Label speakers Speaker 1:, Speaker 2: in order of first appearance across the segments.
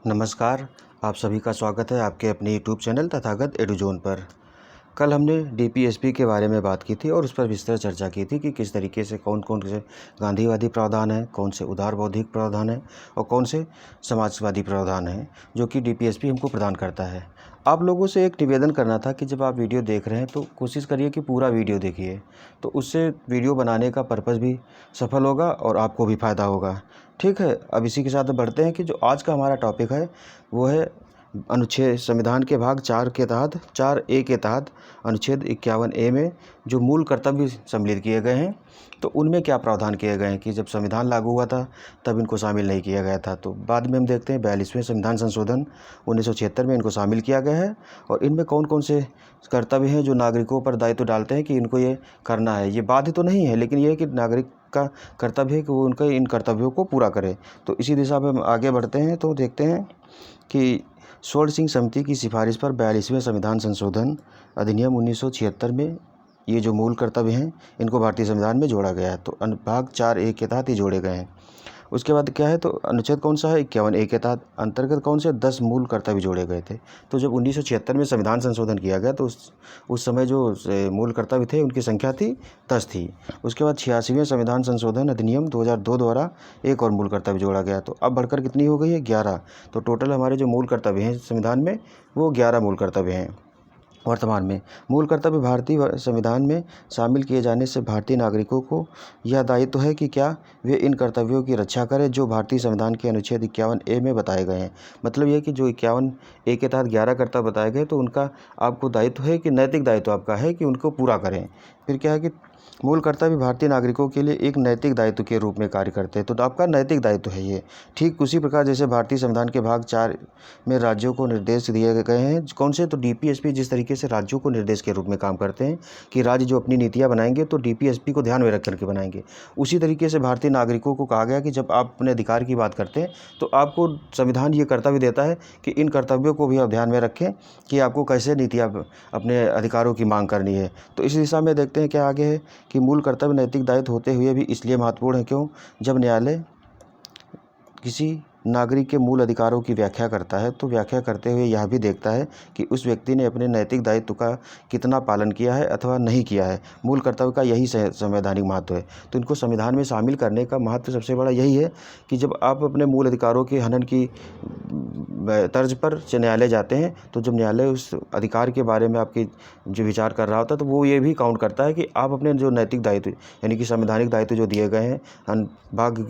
Speaker 1: नमस्कार, आप सभी का स्वागत है आपके अपने यूट्यूब चैनल तथागत एडुजोन पर। कल हमने डीपीएसपी के बारे में बात की थी और उस पर विस्तृत चर्चा की थी कि किस तरीके से कौन-कौन से गांधीवादी प्रावधान हैं, कौन से उदार बौद्धिक प्रावधान हैं और कौन से समाजवादी प्रावधान हैं, जो कि डीपीएसपी हमको प्रदान करता है। आप लोगों से एक निवेदन करना था कि जब आप वीडियो देख रहे हैं तो कोशिश करिए कि पूरा वीडियो देखिए, तो उससे वीडियो बनाने का पर्पज़ भी सफल होगा और आपको भी फ़ायदा होगा। ठीक है, अब इसी के साथ बढ़ते हैं कि जो आज का हमारा टॉपिक है, वो है अनुच्छेद संविधान के भाग 4 के तहत 4A के तहत अनुच्छेद 51A में जो मूल कर्तव्य सम्मिलित किए गए हैं, तो उनमें क्या प्रावधान किए गए हैं कि जब संविधान लागू हुआ था तब इनको शामिल नहीं किया गया था। तो बाद में हम देखते हैं 42वें संविधान संशोधन 1976 में इनको शामिल किया गया है और इनमें कौन-कौन से कर्तव्य हैं जो नागरिकों पर दायित्व डालते हैं कि इनको ये करना है। ये बाध्य तो नहीं है, लेकिन ये है कि नागरिक का कर्तव्य है कि वो उनके इन कर्तव्यों को पूरा करे। तो इसी दिशा में हम आगे बढ़ते हैं तो देखते हैं कि स्वर्ण सिंह समिति की सिफारिश पर 42वें संविधान संशोधन अधिनियम 1976 में ये जो मूल कर्तव्य हैं इनको भारतीय संविधान में जोड़ा गया है। तो भाग 4A के तहत ये जोड़े गए हैं। उसके बाद क्या है, तो अनुच्छेद कौन सा है, 51A के तहत अंतर्गत कौन से 10 मूल कर्तव्य जोड़े गए थे। तो जब 1976 में संविधान संशोधन किया गया तो उस समय जो मूल कर्तव्य थे उनकी संख्या थी 10 थी। उसके बाद 86वें संविधान संशोधन अधिनियम 2002 द्वारा एक और मूल कर्तव्य जोड़ा गया, तो अब बढ़कर कितनी हो गई है, 11। तो टोटल हमारे जो मूल कर्तव्य हैं संविधान में वो 11 मूल कर्तव्य हैं। वर्तमान में मूल कर्तव्य भारतीय संविधान में शामिल किए जाने से भारतीय नागरिकों को यह दायित्व है कि क्या वे इन कर्तव्यों की रक्षा करें जो भारतीय संविधान के अनुच्छेद 51A में बताए गए हैं। मतलब यह कि जो 51A के तहत 11 कर्तव्य बताए गए, तो उनका आपको दायित्व है कि नैतिक दायित्व आपका है कि उनको पूरा करें। फिर क्या है कि मूल कर्तव्य भारतीय नागरिकों के लिए एक नैतिक दायित्व के रूप में कार्य करते हैं। तो आपका नैतिक दायित्व है ये। ठीक उसी प्रकार जैसे भारतीय संविधान के भाग 4 में राज्यों को निर्देश दिए गए हैं, कौन से, तो डीपीएसपी जिस तरीके से राज्यों को निर्देश के रूप में काम करते हैं कि राज्य जो अपनी नीतियाँ बनाएंगे तो डीपीएसपी को ध्यान में रख करके बनाएंगे। उसी तरीके से भारतीय नागरिकों को कहा गया कि जब आप अपने अधिकार की बात करते हैं तो आपको संविधान ये कर्तव्य देता है कि इन कर्तव्यों को भी आप ध्यान में रखें कि आपको कैसे नीतियाँ अपने अधिकारों की मांग करनी है। तो इस दिशा में देखते हैं क्या आगे है कि मूल कर्तव्य नैतिक दायित्व होते हुए भी इसलिए महत्वपूर्ण है क्यों, जब न्यायालय किसी नागरिक के मूल अधिकारों की व्याख्या करता है तो व्याख्या करते हुए यह भी देखता है कि उस व्यक्ति ने अपने नैतिक दायित्व का कितना पालन किया है अथवा नहीं किया है। मूल कर्तव्य का यही संवैधानिक महत्व है। तो इनको संविधान में शामिल करने का महत्व सबसे बड़ा यही है कि जब आप अपने मूल अधिकारों के हनन की तर्ज पर न्यायालय जाते हैं, तो जब न्यायालय उस अधिकार के बारे में आपकी जो विचार कर रहा होता है तो वो ये भी काउंट करता है कि आप अपने जो नैतिक दायित्व यानी कि संवैधानिक दायित्व जो दिए गए हैं भाग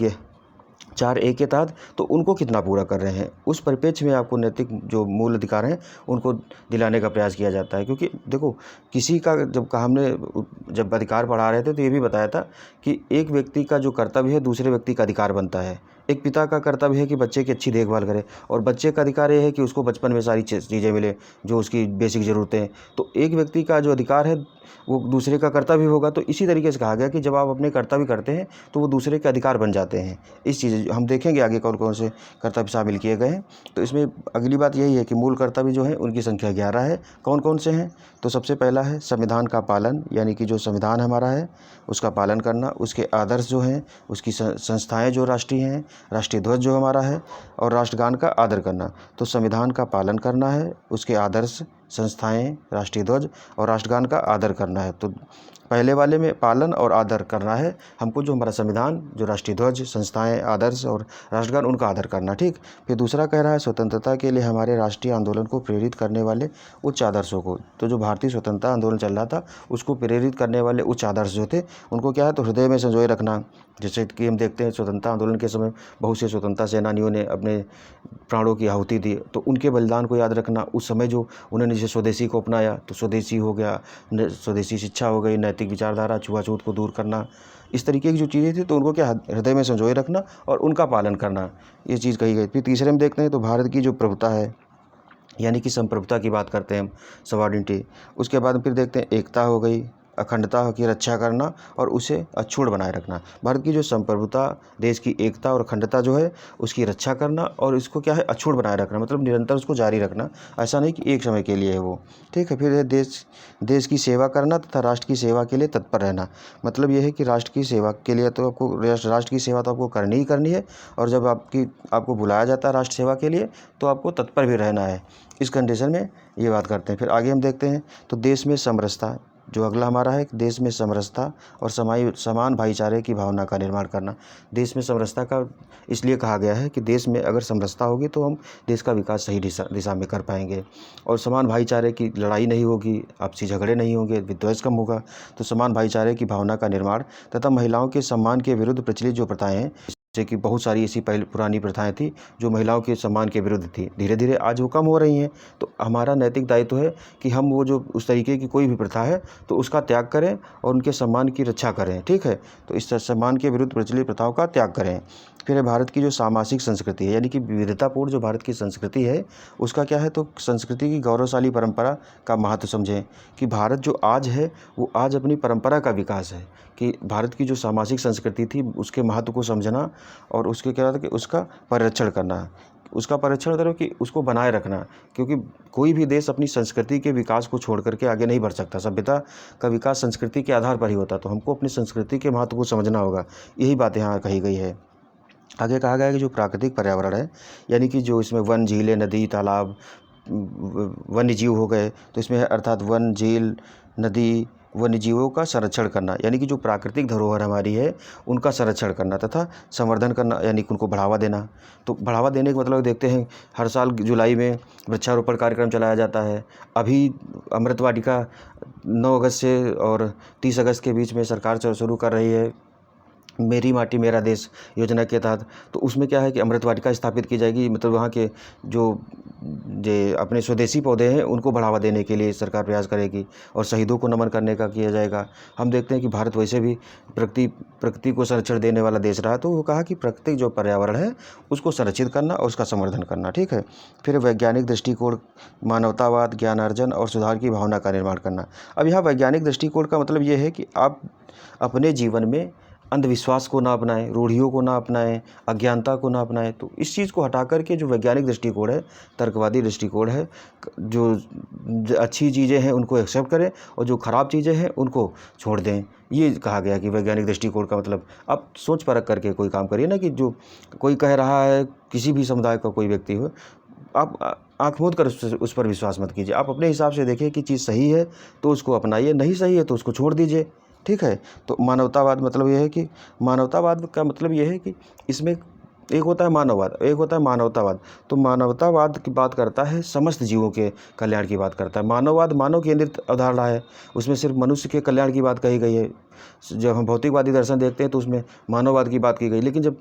Speaker 1: 4A के तहत, तो उनको कितना पूरा कर रहे हैं। उस परिप्रेक्ष्य में आपको नैतिक जो मूल अधिकार हैं उनको दिलाने का प्रयास किया जाता है। क्योंकि देखो, किसी का हमने जब अधिकार पढ़ा रहे थे तो ये भी बताया था कि एक व्यक्ति का जो कर्तव्य है दूसरे व्यक्ति का अधिकार बनता है। एक पिता का कर्तव्य है कि बच्चे की अच्छी देखभाल करे और बच्चे का अधिकार ये है कि उसको बचपन में सारी चीज़ें मिले जो उसकी बेसिक ज़रूरतें हैं। तो एक व्यक्ति का जो अधिकार है वो दूसरे का कर्तव्य होगा। तो इसी तरीके से कहा गया कि जब आप अपने कर्तव्य करते हैं तो वो दूसरे के अधिकार बन जाते हैं। इस चीज़ हम देखेंगे आगे कौन कौन से कर्तव्य शामिल किए गए हैं। तो इसमें अगली बात यही है कि मूल कर्तव्य जो है उनकी संख्या 11 है। कौन कौन से हैं, तो सबसे पहला है संविधान का पालन, यानी कि जो संविधान हमारा है उसका पालन करना, उसके आदर्श जो हैं, उसकी संस्थाएँ जो राष्ट्रीय हैं, राष्ट्रीय ध्वज जो हमारा है और राष्ट्रगान का आदर करना। तो संविधान का पालन करना है, उसके आदर्श, संस्थाएं, राष्ट्रीय ध्वज और राष्ट्रगान का आदर करना है। तो पहले वाले में पालन और आदर करना है हमको, जो हमारा संविधान, जो राष्ट्रीय ध्वज, संस्थाएं, आदर्श और राष्ट्रगान, उनका आदर करना। ठीक। फिर दूसरा कह रहा है स्वतंत्रता के लिए हमारे राष्ट्रीय आंदोलन को प्रेरित करने वाले उच्च आदर्शों को। तो जो भारतीय स्वतंत्रता आंदोलन चल रहा था उसको प्रेरित करने वाले उच्च आदर्श जो थे उनको क्या है, तो हृदय में संजोए रखना। जैसे कि हम देखते हैं स्वतंत्रता आंदोलन के समय बहुत से स्वतंत्रता सेनानियों ने अपने प्राणों की आहुति दी, तो उनके बलिदान को याद रखना। उस समय जो उन्होंने जैसे स्वदेशी को अपनाया, तो स्वदेशी हो गया, स्वदेशी शिक्षा हो गई, नैतिक विचारधारा, छुआछूत को दूर करना, इस तरीके की जो चीज़ें थी तो उनको क्या हृदय में संजोए रखना और उनका पालन करना, ये चीज़ कही गई। फिर तीसरे में देखते हैं तो भारत की जो प्रभुता है, यानी कि संप्रभुता की बात करते हैं हम, सॉवरेनिटी। उसके बाद फिर देखते हैं एकता हो गई, अखंडता की रक्षा करना और उसे अक्षुण्ण बनाए रखना। भारत की जो संप्रभुता, देश की एकता और अखंडता जो है उसकी रक्षा करना और इसको क्या है अक्षुण्ण बनाए रखना, मतलब निरंतर उसको जारी रखना, ऐसा नहीं कि एक समय के लिए है वो। ठीक है। फिर है देश की सेवा करना तथा राष्ट्र की सेवा के लिए तत्पर रहना। मतलब ये है कि राष्ट्र की सेवा के लिए तो आपको राष्ट्र की सेवा तो आपको करनी ही करनी है, और जब आपको बुलाया जाता है राष्ट्र सेवा के लिए तो आपको तत्पर भी रहना है। इस कंडीशन में ये बात करते हैं। फिर आगे हम देखते हैं तो देश में समरसता, जो अगला हमारा है, देश में समरसता और समान भाईचारे की भावना का निर्माण करना। देश में समरसता का इसलिए कहा गया है कि देश में अगर समरसता होगी तो हम देश का विकास सही दिशा में कर पाएंगे, और समान भाईचारे की लड़ाई नहीं होगी, आपसी झगड़े नहीं होंगे, विद्वेष कम होगा। तो समान भाईचारे की भावना का निर्माण तथा महिलाओं के सम्मान के विरुद्ध प्रचलित जो प्रथाएं हैं, जैसे कि बहुत सारी ऐसी पहले पुरानी प्रथाएं थी जो महिलाओं के सम्मान के विरुद्ध थी, धीरे धीरे आज वो कम हो रही हैं। तो हमारा नैतिक दायित्व है कि हम वो जो उस तरीके की कोई भी प्रथा है तो उसका त्याग करें और उनके सम्मान की रक्षा करें। ठीक है। तो इस सम्मान के विरुद्ध प्रचलित प्रथाओं का त्याग करें। फिर है भारत की जो सामाजिक संस्कृति है, यानी कि विविधतापूर्ण जो भारत की संस्कृति है उसका क्या है, तो संस्कृति की गौरवशाली परंपरा का महत्व समझें कि भारत जो आज है वो आज अपनी परंपरा का विकास है, कि भारत की जो सामाजिक संस्कृति थी उसके महत्व को समझना और उसके क्या था कि उसका परिरक्षण करना, उसका परिरक्षण करो कि उसको बनाए रखना, क्योंकि कोई भी देश अपनी संस्कृति के विकास को छोड़ करके आगे नहीं बढ़ सकता। सभ्यता का विकास संस्कृति के आधार पर ही होता, तो हमको अपनी संस्कृति के महत्व को समझना होगा। यही बात यहाँ कही गई है। आगे कहा गया है कि जो प्राकृतिक पर्यावरण है, यानी कि जो इसमें वन, झीलें, नदी, तालाब, वन्य जीव हो गए, तो इसमें है अर्थात वन, झील, नदी, वन्य जीवों का संरक्षण करना, यानी कि जो प्राकृतिक धरोहर हमारी है उनका संरक्षण करना तथा संवर्धन करना, यानी कि उनको बढ़ावा देना। तो बढ़ावा देने का मतलब देखते हैं हर साल जुलाई में वृक्षारोपण कार्यक्रम चलाया जाता है। अभी अमृत वाटिका 9 अगस्त से और 30 अगस्त के बीच में सरकार शुरू कर रही है मेरी माटी मेरा देश योजना के तहत। तो उसमें क्या है कि अमृत वाटिका स्थापित की जाएगी, मतलब वहाँ के जो अपने स्वदेशी पौधे हैं उनको बढ़ावा देने के लिए सरकार प्रयास करेगी, और शहीदों को नमन करने का किया जाएगा। हम देखते हैं कि भारत वैसे भी प्रकृति को संरक्षण देने वाला देश रहा, तो वो कहा कि प्राकृतिक जो पर्यावरण है उसको संरक्षित करना और उसका संवर्धन करना। ठीक है। फिर वैज्ञानिक दृष्टिकोण, मानवतावाद, ज्ञानार्जन और सुधार की भावना का निर्माण करना। अब यहाँ वैज्ञानिक दृष्टिकोण का मतलब ये है कि आप अपने जीवन में अंधविश्वास को ना अपनाएं, रूढ़ियों को ना अपनाएं, अज्ञानता को ना अपनाएं। तो इस चीज़ को हटा करके जो वैज्ञानिक दृष्टिकोण है, तर्कवादी दृष्टिकोण है, जो अच्छी चीज़ें हैं उनको एक्सेप्ट करें और जो ख़राब चीज़ें हैं उनको छोड़ दें। ये कहा गया कि वैज्ञानिक दृष्टिकोण का मतलब आप सोच परख करके कोई काम करिए ना, कि जो कोई कह रहा है, किसी भी समुदाय का कोई व्यक्ति हो, आप आँख मूंद कर उस पर विश्वास मत कीजिए। आप अपने हिसाब से देखिए कि चीज़ सही है तो उसको अपनाइए, नहीं सही है तो उसको छोड़ दीजिए। ठीक है। तो मानवतावाद मतलब यह है कि मानवतावाद का मतलब यह है कि इसमें एक होता है मानववाद, एक होता है मानवतावाद। तो मानवतावाद की बात करता है समस्त जीवों के कल्याण की बात करता है। मानववाद मानव केंद्रित अवधारणा है, उसमें सिर्फ मनुष्य के कल्याण की बात कही गई है। जब हम भौतिकवादी दर्शन देखते हैं तो उसमें मानववाद की बात की गई, लेकिन जब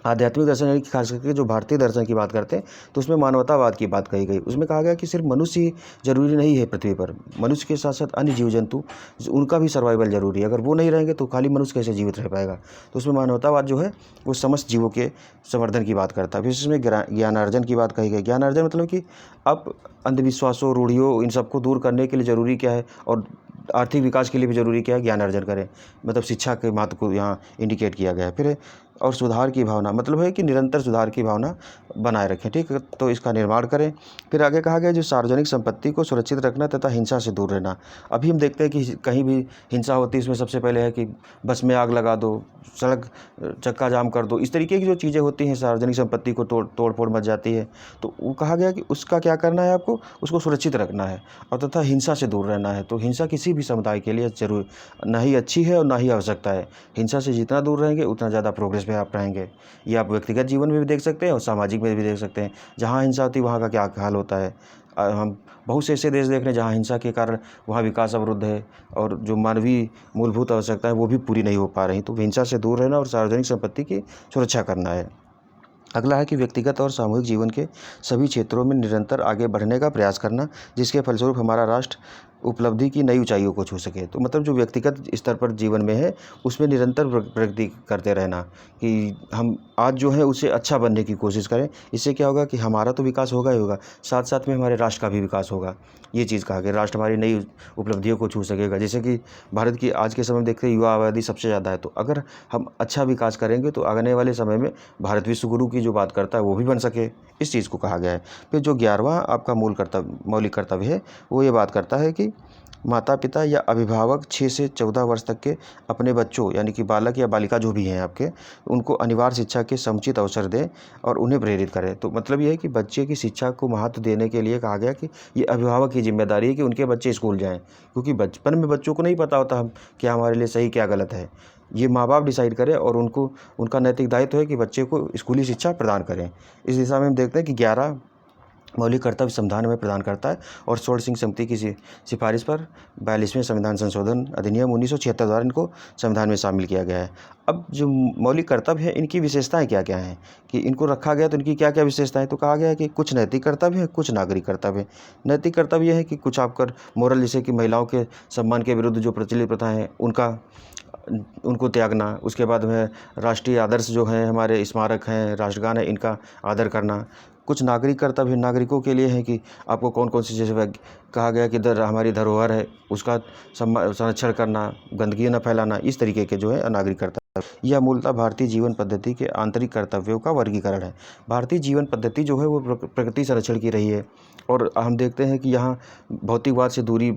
Speaker 1: आध्यात्मिक दर्शन यानी कि खास करके जो भारतीय दर्शन की बात करते हैं तो उसमें मानवतावाद की बात कही गई। उसमें कहा गया कि सिर्फ मनुष्य ही जरूरी नहीं है पृथ्वी पर, मनुष्य के साथ साथ अन्य जीव जंतु, उनका भी सर्वाइवल जरूरी है। अगर वो नहीं रहेंगे तो खाली मनुष्य कैसे जीवित रह पाएगा। तो उसमें मानवतावाद जो है वो समस्त जीवों के संवर्धन की बात करता है। फिर इसमें ज्ञानार्जन की बात कही गई। ज्ञानार्जन मतलब कि अब अंधविश्वासों, रूढ़ियों, इन सबको दूर करने के लिए ज़रूरी क्या है और आर्थिक विकास के लिए भी ज़रूरी क्या है, ज्ञान अर्जन करें। मतलब शिक्षा के महत्व को यहाँ इंडिकेट किया गया है। फिर और सुधार की भावना मतलब है कि निरंतर सुधार की भावना बनाए रखें। ठीक है। तो इसका निर्माण करें। फिर आगे कहा गया जो सार्वजनिक संपत्ति को सुरक्षित रखना तथा हिंसा से दूर रहना। अभी हम देखते हैं कि कहीं भी हिंसा होती है, इसमें सबसे पहले है कि बस में आग लगा दो, सड़क चक्का जाम कर दो, इस तरीके की जो चीज़ें होती हैं, सार्वजनिक संपत्ति को तोड़ फोड़ मच जाती है। तो वो कहा गया कि उसका क्या करना है, आपको उसको सुरक्षित रखना है और तथा हिंसा से दूर रहना है। तो हिंसा किसी भी समुदाय के लिए जरूर ना ही अच्छी है और ना ही आवश्यकता है। हिंसा से जितना दूर रहेंगे उतना ज़्यादा प्रोग्रेस में आप रहेंगे। ये आप व्यक्तिगत जीवन में भी देख सकते हैं और सामाजिक में भी देख सकते हैं। जहाँ हिंसा होती है वहाँ का क्या हाल होता है। हम बहुत से ऐसे देश देख रहे हैं जहाँ हिंसा के कारण वहाँ विकास अवरुद्ध है और जो मानवीय मूलभूत आवश्यकताएं वो भी पूरी नहीं हो पा रही। तो हिंसा से दूर रहना और सार्वजनिक संपत्ति की सुरक्षा करना है। अगला है कि व्यक्तिगत और सामूहिक जीवन के सभी क्षेत्रों में निरंतर आगे बढ़ने का प्रयास करना, जिसके फलस्वरूप हमारा राष्ट्र उपलब्धि की नई ऊंचाइयों को छू सके। तो मतलब जो व्यक्तिगत स्तर पर जीवन में है उसमें निरंतर प्रगति करते रहना, कि हम आज जो है उससे अच्छा बनने की कोशिश करें। इससे क्या होगा कि हमारा तो विकास होगा ही होगा, साथ साथ में हमारे राष्ट्र का भी विकास होगा। ये चीज़ कहा गया, राष्ट्र हमारी नई उपलब्धियों को छू सकेगा। जैसे कि भारत की आज के समय में देखते हैं युवा आबादी सबसे ज़्यादा है, तो अगर हम अच्छा विकास करेंगे तो आने वाले समय में भारत विश्व गुरु की जो बात करता है वो भी बन सके, इस चीज़ को कहा गया है। फिर जो 11वां आपका मौलिक कर्तव्य है वो ये बात करता है कि माता पिता या अभिभावक 6 से 14 वर्ष तक के अपने बच्चों यानी कि बालक या बालिका जो भी हैं आपके, उनको अनिवार्य शिक्षा के समुचित अवसर दें और उन्हें प्रेरित करें। तो मतलब ये है कि बच्चे की शिक्षा को महत्व देने के लिए कहा गया कि ये अभिभावक की जिम्मेदारी है कि उनके बच्चे स्कूल जाएँ, क्योंकि बचपन में बच्चों को नहीं पता होता हम क्या हमारे लिए सही क्या गलत है। ये माँ बाप डिसाइड करें और उनका नैतिक दायित्व है कि बच्चे को स्कूली शिक्षा प्रदान करें। इस दिशा में हम देखते हैं कि 11 मौलिक कर्तव्य संविधान में प्रदान करता है और स्वर्ण सिंह समिति की सिफारिश पर 42वें संविधान संशोधन अधिनियम 1976 द्वारा इनको संविधान में शामिल किया गया है। अब जो मौलिक कर्तव्य है इनकी विशेषताएं क्या क्या हैं, कि इनको रखा गया तो इनकी क्या क्या विशेषताएं, तो कहा गया है कि कुछ नैतिक कर्तव्य है, कुछ नागरिक कर्तव्य है। नैतिक कर्तव्य है कि कुछ आपका मोरल, जैसे कि महिलाओं के सम्मान के विरुद्ध जो प्रचलित प्रथा है उनको त्यागना। उसके बाद में राष्ट्रीय आदर्श जो हैं, हमारे स्मारक हैं, राष्ट्रगान है, इनका आदर करना। कुछ नागरिक कर्तव्य नागरिकों के लिए है कि आपको कौन कौन सी, जैसे कहा गया कि हमारी धरोहर है उसका संरक्षण करना, गंदगी न फैलाना, इस तरीके के जो है नागरिक कर्तव्य। यह मूलतः भारतीय जीवन पद्धति के आंतरिक कर्तव्यों का वर्गीकरण है। भारतीय जीवन पद्धति जो है वो प्रकृति संरक्षण की रही है और हम देखते हैं कि यहाँ भौतिकवाद से दूरी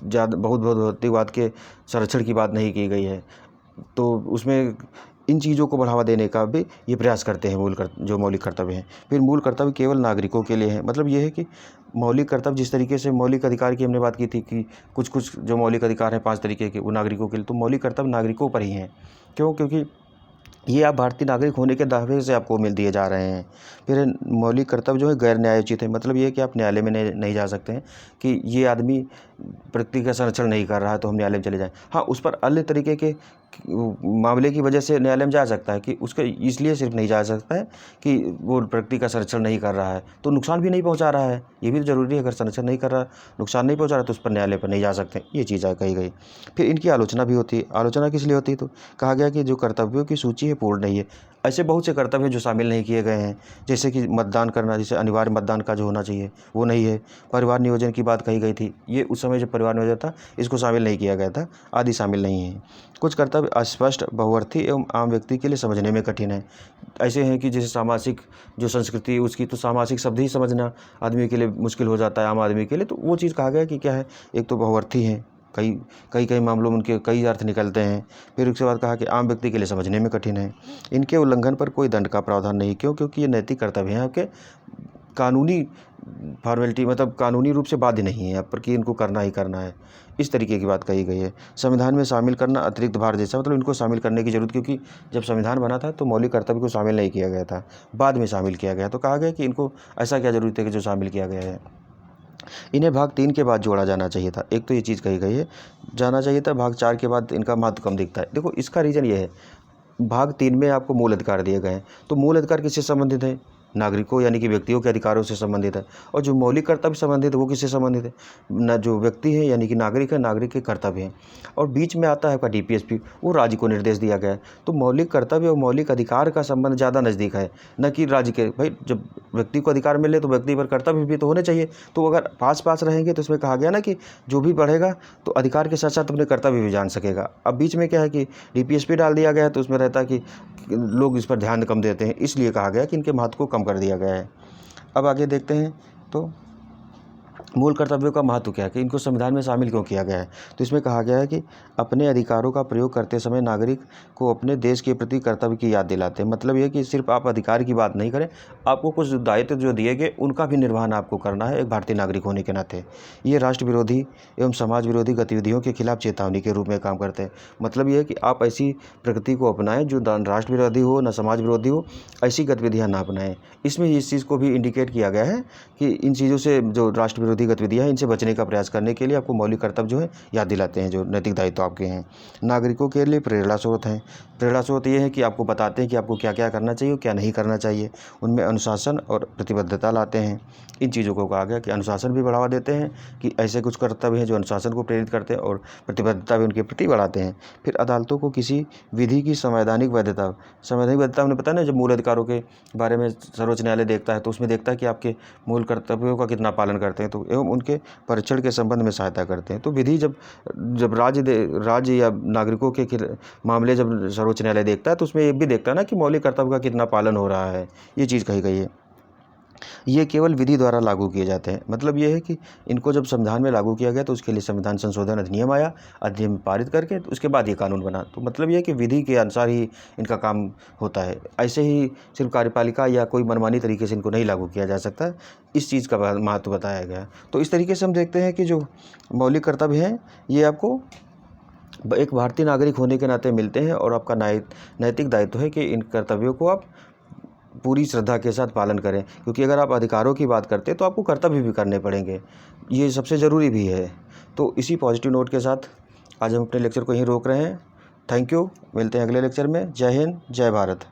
Speaker 1: ज़्यादा, बहुत भौतिकवाद के संरक्षण की बात नहीं की गई है। तो उसमें इन चीज़ों को बढ़ावा देने का भी ये प्रयास करते हैं जो मौलिक कर्तव्य हैं। फिर मूल कर्तव्य केवल नागरिकों के लिए हैं, मतलब ये है कि मौलिक कर्तव्य जिस तरीके से मौलिक अधिकार की हमने बात की थी कि कुछ जो मौलिक अधिकार हैं 5 तरीके के, वो नागरिकों के लिए, तो मौलिक कर्तव्य नागरिकों पर ही हैं। क्यों? क्योंकि ये आप भारतीय नागरिक होने के दावे से आपको मिल दिए जा रहे हैं। फिर मौलिक कर्तव्य जो है गैर न्यायोचित है, मतलब ये है कि आप न्यायालय में नहीं जा सकते हैं कि ये आदमी प्रकृति का संरक्षण नहीं कर रहा है तो हम न्यायालय में चले जाएं। हाँ, उस पर अन्य तरीके के मामले की वजह से न्यायालय में जा सकता है, कि उसके इसलिए सिर्फ नहीं जा सकता है कि वो प्रकृति का संरक्षण नहीं कर रहा है तो नुकसान भी नहीं पहुंचा रहा है, ये भी ज़रूरी है। अगर संरक्षण नहीं कर रहा, नुकसान नहीं पहुंचा रहा तो उस पर न्यायालय पर नहीं जा सकते, ये चीज़ कही गई। फिर इनकी आलोचना भी होती है। आलोचना किस लिए होती है? तो कहा गया कि जो कर्तव्यों की सूची है पूर्ण नहीं है। ऐसे बहुत से कर्तव्य जो शामिल नहीं किए गए हैं, जैसे कि मतदान करना, जैसे अनिवार्य मतदान का जो होना चाहिए वो नहीं है। परिवार नियोजन की बात कही गई थी, ये उस समय जो परिवार नियोजन था इसको शामिल नहीं किया गया था, आदि शामिल नहीं है। कुछ कर्तव्य अस्पष्ट, बहुअर्थी एवं आम व्यक्ति के लिए समझने में कठिन है। ऐसे हैं कि जैसे सामाजिक जो संस्कृति उसकी, तो सामाजिक शब्द ही समझना आदमी के लिए मुश्किल हो जाता है, आम आदमी के लिए। तो वो चीज़ कहा गया कि क्या है, एक तो बहुअर्थी हैं, कई मामलों में उनके कई अर्थ निकलते हैं। फिर उसके बाद कहा कि आम व्यक्ति के लिए समझने में कठिन है। इनके उल्लंघन पर कोई दंड का प्रावधान नहीं। क्यों? क्योंकि ये नैतिक कर्तव्य हैं आपके, कानूनी फॉर्मेलिटी, मतलब कानूनी रूप से बाध्य नहीं है आप पर कि इनको करना ही करना है, इस तरीके की बात कही गई है। संविधान में शामिल करना अतिरिक्त भार जैसा, मतलब इनको शामिल करने की जरूरत, क्योंकि जब संविधान बना था तो मौलिक कर्तव्य को शामिल नहीं किया गया था, बाद में शामिल किया गया। तो कहा गया कि इनको ऐसा क्या जरूरत है कि जो शामिल किया गया है। इन्हें भाग 3 के बाद जोड़ा जाना चाहिए था। एक तो ये चीज़ कही गई है, जाना चाहिए था। भाग 4 के बाद इनका महत्व कम दिखता है। देखो इसका रीज़न ये है, भाग 3 में आपको मूल अधिकार दिए गए हैं, तो मूल अधिकार किससे संबंधित है? नागरिकों यानी कि व्यक्तियों के अधिकारों से संबंधित है। और जो मौलिक कर्तव्य संबंधित है वो किससे संबंधित है? न जो व्यक्ति है यानी कि नागरिक है, नागरिक के कर्तव्य हैं। और बीच में आता है आपका डीपीएसपी, वो राज्य को निर्देश दिया गया है। तो मौलिक कर्तव्य और मौलिक अधिकार का संबंध ज़्यादा नज़दीक है, न कि राज्य के। भाई जब व्यक्ति को अधिकार मिले तो व्यक्ति पर कर्तव्य भी तो होने चाहिए। तो अगर पास रहेंगे तो इसमें कहा गया ना कि जो भी बढ़ेगा तो अधिकार के साथ साथ अपने कर्तव्य भी जान सकेगा। अब बीच में क्या है कि डीपीएसपी डाल दिया गया है, तो उसमें रहता है कि लोग इस पर ध्यान कम देते हैं, इसलिए कहा गया कि इनके महत्व को कम कर दिया गया है। अब आगे देखते हैं तो मूल कर्तव्यों का महत्व क्या है, कि इनको संविधान में शामिल क्यों किया गया है। तो इसमें कहा गया है कि अपने अधिकारों का प्रयोग करते समय नागरिक को अपने देश के प्रति कर्तव्य की याद दिलाते हैं। मतलब ये कि सिर्फ आप अधिकार की बात नहीं करें, आपको कुछ दायित्व जो दिए गए उनका भी निर्वहन आपको करना है एक भारतीय नागरिक होने के नाते। ये राष्ट्र विरोधी एवं समाज विरोधी गतिविधियों के खिलाफ चेतावनी के रूप में काम करते हैं। मतलब ये है कि आप ऐसी प्रकृति को अपनाएं जो राष्ट्र विरोधी हो, न समाज विरोधी हो, ऐसी गतिविधियाँ ना अपनाएं। इसमें इस चीज़ को भी इंडिकेट किया गया है कि इन चीज़ों से, जो राष्ट्र विरोधी विरोधी गतिविधियाँ हैं, इनसे बचने का प्रयास करने के लिए आपको मौलिक कर्तव्य जो है याद दिलाते हैं, जो नैतिक दायित्व आपके हैं। नागरिकों के लिए प्रेरणा स्रोत हैं। प्रेरणा स्रोत ये है कि आपको बताते हैं कि आपको क्या क्या करना चाहिए और क्या नहीं करना चाहिए। उनमें अनुशासन और प्रतिबद्धता लाते हैं। इन चीज़ों को कहा गया कि अनुशासन भी बढ़ावा देते हैं, कि ऐसे कुछ कर्तव्य हैं जो अनुशासन को प्रेरित करते हैं और प्रतिबद्धता भी उनके प्रति बढ़ाते हैं। फिर अदालतों को किसी विधि की संवैधानिक वैधता उन्हें पता है ना, जब मूल अधिकारों के बारे में सर्वोच्च न्यायालय देखता है तो उसमें देखता है कि आपके मूल कर्तव्यों का कितना पालन करते हैं, तो एवं उनके परीक्षण के संबंध में सहायता करते हैं। तो विधि जब राज्य या नागरिकों के मामले जब सर्वोच्च न्यायालय देखता है तो उसमें ये भी देखता है ना कि मौलिक कर्तव्य का कितना पालन हो रहा है, ये चीज़ कही गई है। ये केवल विधि द्वारा लागू किए जाते हैं। मतलब ये है कि इनको जब संविधान में लागू किया गया तो उसके लिए संविधान संशोधन अधिनियम आया, अधिनियम पारित करके तो उसके बाद ये कानून बना। तो मतलब ये है कि विधि के अनुसार ही इनका काम होता है। ऐसे ही सिर्फ कार्यपालिका या कोई मनमानी तरीके से इनको नहीं लागू किया जा सकता, इस चीज़ का महत्व बताया गया। तो इस तरीके से हम देखते हैं कि जो मौलिक कर्तव्य हैं ये आपको एक भारतीय नागरिक होने के नाते मिलते हैं, और आपका नैतिक दायित्व है कि इन कर्तव्यों को आप पूरी श्रद्धा के साथ पालन करें, क्योंकि अगर आप अधिकारों की बात करते हैं तो आपको कर्तव्य भी करने पड़ेंगे, ये सबसे ज़रूरी भी है। तो इसी पॉजिटिव नोट के साथ आज हम अपने लेक्चर को यहीं रोक रहे हैं। थैंक यू, मिलते हैं अगले लेक्चर में। जय हिंद, जय भारत।